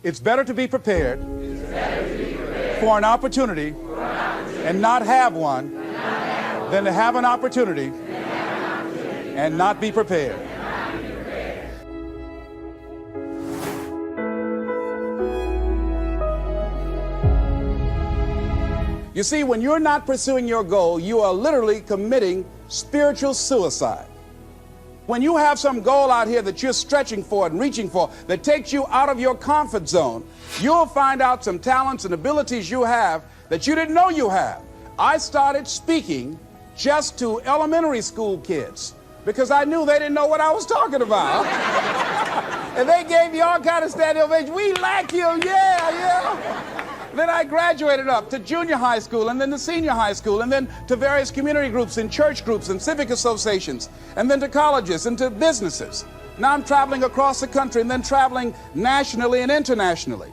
It's better to be prepared for an opportunity and not have one than to have an opportunity and not be prepared. You see, when you're not pursuing your goal, you are literally committing spiritual suicide. When you have some goal out here that you're stretching for and reaching for that takes you out of your comfort zone, you'll find out some talents and abilities you have that you didn't know you have. I started speaking just to elementary school kids because I knew they didn't know what I was talking about. And they gave me all kind of standing ovation. We like you, yeah. Then I graduated up to junior high school and then to senior high school and then to various community groups and church groups and civic associations and then to colleges and to businesses. Now I'm traveling across the country and then traveling nationally and internationally.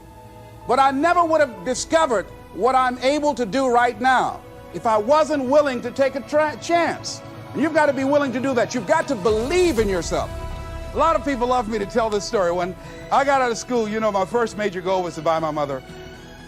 But I never would have discovered what I'm able to do right now if I wasn't willing to take a chance. And you've got to be willing to do that. You've got to believe in yourself. A lot of people love me to tell this story. When I got out of school, you know, my first major goal was to buy my mother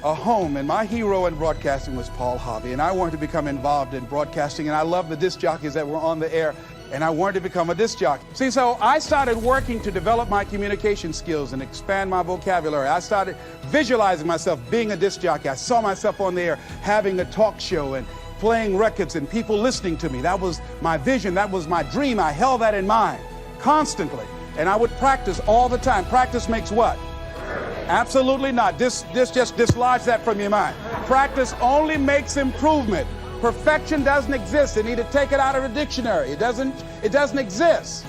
a home, and my hero in broadcasting was Paul Hobby, and I wanted to become involved in broadcasting, and I loved the disc jockeys that were on the air, and I wanted to become a disc jockey. See, so I started working to develop my communication skills and expand my vocabulary. I started visualizing myself being a disc jockey. I saw myself on the air having a talk show and playing records and people listening to me. That was my vision. That was my dream. I held that in mind constantly, and I would practice all the time. Practice makes what? Absolutely not. Just dislodge that from your mind. Practice only makes improvement. Perfection doesn't exist. You need to take it out of the dictionary. It doesn't exist.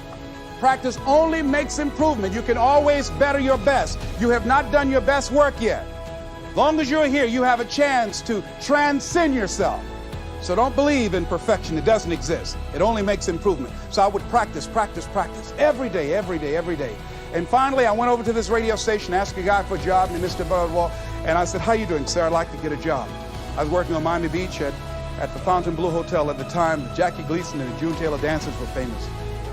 Practice only makes improvement. You can always better your best. You have not done your best work yet. As long as you're here, you have a chance to transcend yourself. So don't believe in perfection. It doesn't exist. It only makes improvement. So I would practice every day, every day, every day. And finally, I went over to this radio station, asked a guy for a job named Mr. Butterwall, and I said, "How you doing, sir? I'd like to get a job." I was working on Miami Beach at the Fontainebleau Hotel at the time. Jackie Gleason and the June Taylor Dancers were famous.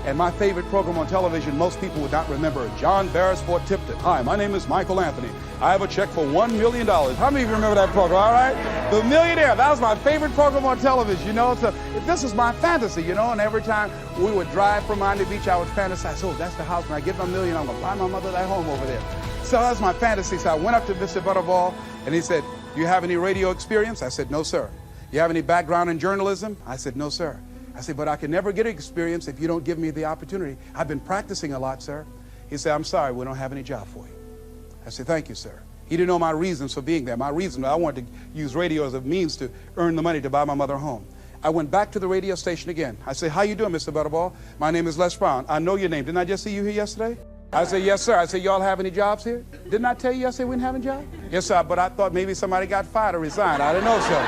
And my favorite program on television, most people would not remember, John Beresford Tipton. "Hi, my name is Michael Anthony. I have a check for $1 million. How many of you remember that program, all right? The Millionaire, that was my favorite program on television, you know. So this is my fantasy, you know, and every time we would drive from Miami Beach, I would fantasize, oh, that's the house. When I get my million, I'm going to buy my mother that home over there. So that's my fantasy. So I went up to Mr. Butterball, and he said, "Do you have any radio experience?" I said, "No, sir." "You have any background in journalism?" I said, "No, sir." I said, "But I can never get experience if you don't give me the opportunity. I've been practicing a lot, sir." He said, "I'm sorry, we don't have any job for you." I said, "Thank you, sir." He didn't know my reasons for being there. My reason, I wanted to use radio as a means to earn the money to buy my mother a home. I went back to the radio station again. I said, "How you doing, Mr. Butterball? My name is Les Brown. I know your name. Didn't I just see you here yesterday?" I said, "Yes, sir." I said, "Y'all have any jobs here?" "Didn't I tell you yesterday we didn't have any jobs?" "Yes, sir, but I thought maybe somebody got fired or resigned. I didn't know, sir."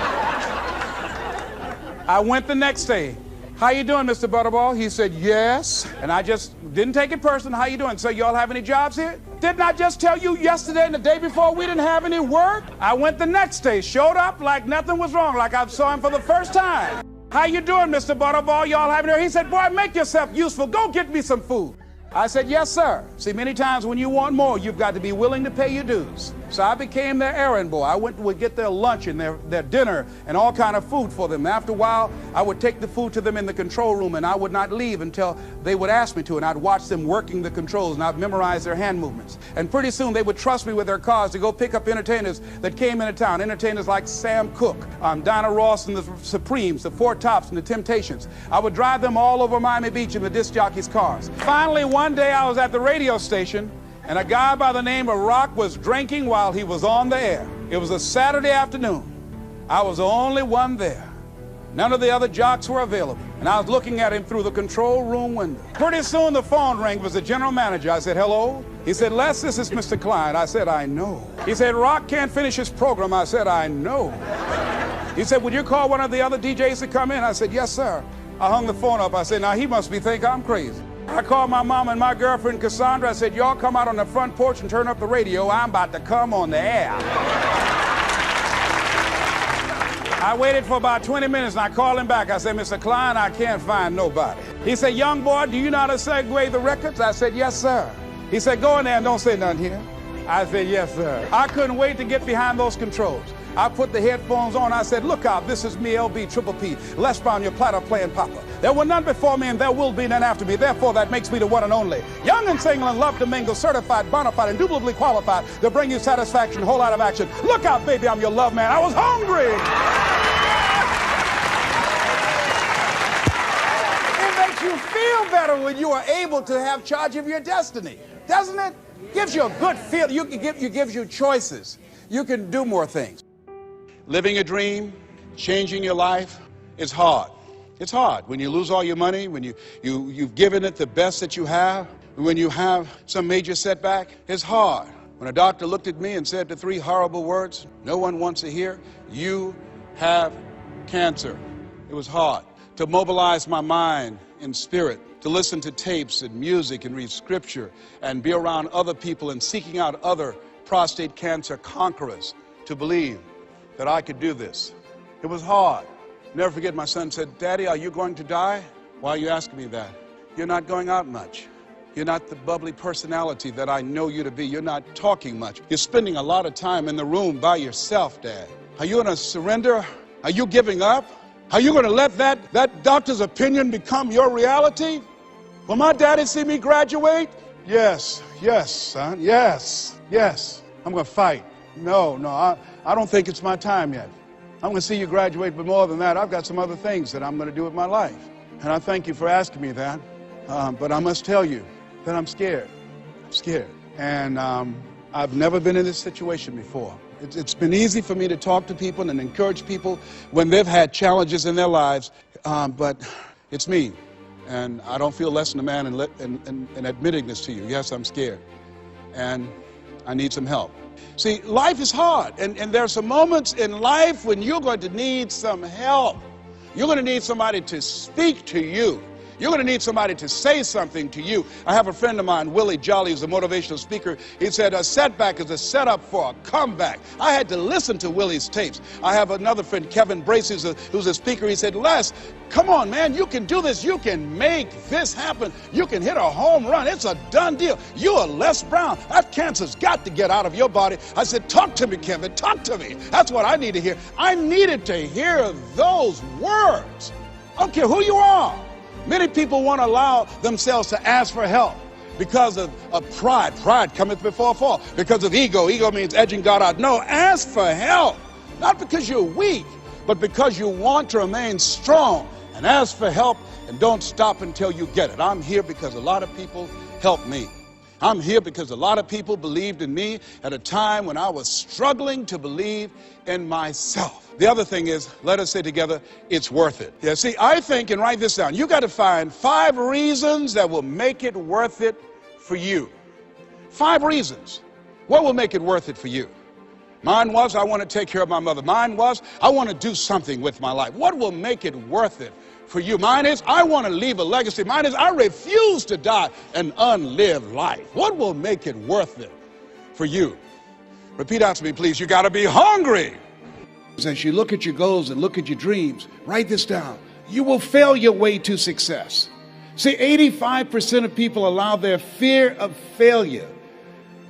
I went the next day. "How you doing, Mr. Butterball?" He said, "Yes." And I just didn't take it personal. "How you doing? So y'all have any jobs here?" "Didn't I just tell you yesterday and the day before we didn't have any work?" I went the next day, showed up like nothing was wrong, like I saw him for the first time. "How you doing, Mr. Butterball? Y'all have any?" He said, "Boy, make yourself useful. Go get me some food." I said, "Yes, sir." See, many times when you want more, you've got to be willing to pay your dues. So I became their errand boy. I would get their lunch and their dinner and all kind of food for them. After a while, I would take the food to them in the control room, and I would not leave until they would ask me to, and I'd watch them working the controls, and I'd memorize their hand movements. And pretty soon, they would trust me with their cars to go pick up entertainers that came into town, entertainers like Sam Cooke, Donna Ross and the Supremes, the Four Tops and the Temptations. I would drive them all over Miami Beach in the disc jockeys' cars. Finally, one day I was at the radio station, and a guy by the name of Rock was drinking while he was on the air. It was a Saturday afternoon. I was the only one there. None of the other jocks were available, and I was looking at him through the control room window. Pretty soon the phone rang. It was the general manager. I said, "Hello?" He said, "Les, this is Mr. Klein." I said, "I know." He said, "Rock can't finish his program." I said, "I know." He said, "Would you call one of the other DJs to come in?" I said, "Yes, sir." I hung the phone up. I said, "Now he must think I'm crazy." I called my mom and my girlfriend Cassandra. I said, "Y'all come out on the front porch and turn up the radio. I'm about to come on the air." I waited for about 20 minutes and I called him back. I said, "Mr. Klein, I can't find nobody." He said, "Young boy, do you know how to segue the records?" I said, "Yes, sir." He said, "Go in there and don't say nothing here." I said, yes, sir. I couldn't wait to get behind those controls. I put the headphones on. I said, look out, this is me, LB, Triple P, Les Brown, your platter playing papa. There were none before me and there will be none after me. Therefore, that makes me the one and only. Young and single and love to mingle, certified, bona fide, indubitably qualified to bring you satisfaction, whole lot of action. Look out, baby, I'm your love man. I was hungry. It makes you feel better when you are able to have charge of your destiny, doesn't it? Gives you a good feel. It gives you choices. You can do more things. Living a dream, changing your life, is hard. It's hard when you lose all your money, when you've given it the best that you have, when you have some major setback. It's hard. When a doctor looked at me and said the 3 horrible words no one wants to hear, you have cancer. It was hard to mobilize my mind and spirit, to listen to tapes and music and read scripture and be around other people and seeking out other prostate cancer conquerors to believe that I could do this. It was hard. Never forget, my son said, Daddy, are you going to die? Why are you asking me that? You're not going out much. You're not the bubbly personality that I know you to be. You're not talking much. You're spending a lot of time in the room by yourself, Dad. Are you going to surrender? Are you giving up? Are you going to let that doctor's opinion become your reality? Will my daddy see me graduate? Yes, son, yes. I'm going to fight. No, I don't think it's my time yet. I'm going to see you graduate, but more than that, I've got some other things that I'm going to do with my life. And I thank you for asking me that. But I must tell you that I'm scared. I'm scared. And I've never been in this situation before. It's been easy for me to talk to people and encourage people when they've had challenges in their lives, but it's me. And I don't feel less than a man in admitting this to you. Yes, I'm scared. And I need some help. See, life is hard, and there are some moments in life when you're going to need some help. You're going to need somebody to speak to you. You're going to need somebody to say something to you. I have a friend of mine, Willie Jolly, who's a motivational speaker. He said, a setback is a setup for a comeback. I had to listen to Willie's tapes. I have another friend, Kevin Brace, who's a speaker. He said, Les, come on, man, you can do this. You can make this happen. You can hit a home run. It's a done deal. You are Les Brown. That cancer's got to get out of your body. I said, talk to me, Kevin, talk to me. That's what I need to hear. I needed to hear those words. I don't care who you are. Many people won't allow themselves to ask for help because of pride. Pride cometh before a fall. Because of ego. Ego means edging God out. No, ask for help. Not because you're weak, but because you want to remain strong. And ask for help and don't stop until you get it. I'm here because a lot of people helped me. I'm here because a lot of people believed in me at a time when I was struggling to believe in myself. The other thing is, let us say together, it's worth it. Yeah, see, I think, and write this down, you got to find 5 reasons that will make it worth it for you. 5 reasons. What will make it worth it for you? Mine was, I want to take care of my mother. Mine was, I want to do something with my life. What will make it worth it for you? Mine is, I want to leave a legacy. Mine is, I refuse to die an unlived life. What will make it worth it for you? Repeat after me, please. You got to be hungry. As you look at your goals and look at your dreams, write this down. You will fail your way to success. See, 85% of people allow their fear of failure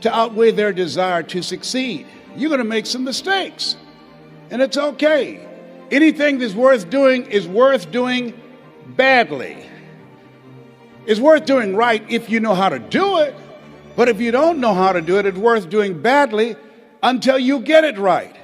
to outweigh their desire to succeed. You're going to make some mistakes, and it's okay. Anything that's worth doing is worth doing badly. It's worth doing right if you know how to do it, but if you don't know how to do it, it's worth doing badly until you get it right.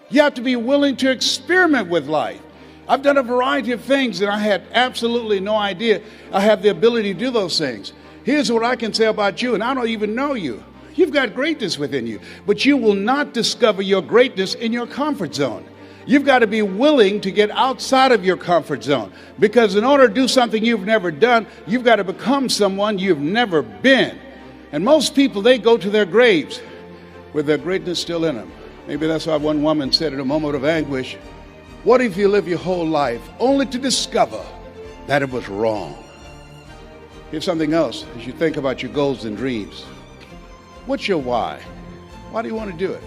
You have to be willing to experiment with life. I've done a variety of things, and I had absolutely no idea I have the ability to do those things. Here's what I can say about you, and I don't even know you. You've got greatness within you, but you will not discover your greatness in your comfort zone. You've got to be willing to get outside of your comfort zone, because in order to do something you've never done, you've got to become someone you've never been. And most people, they go to their graves with their greatness still in them. Maybe that's why one woman said in a moment of anguish, what if you live your whole life only to discover that it was wrong? Here's something else as you think about your goals and dreams. What's your why? Why do you want to do it?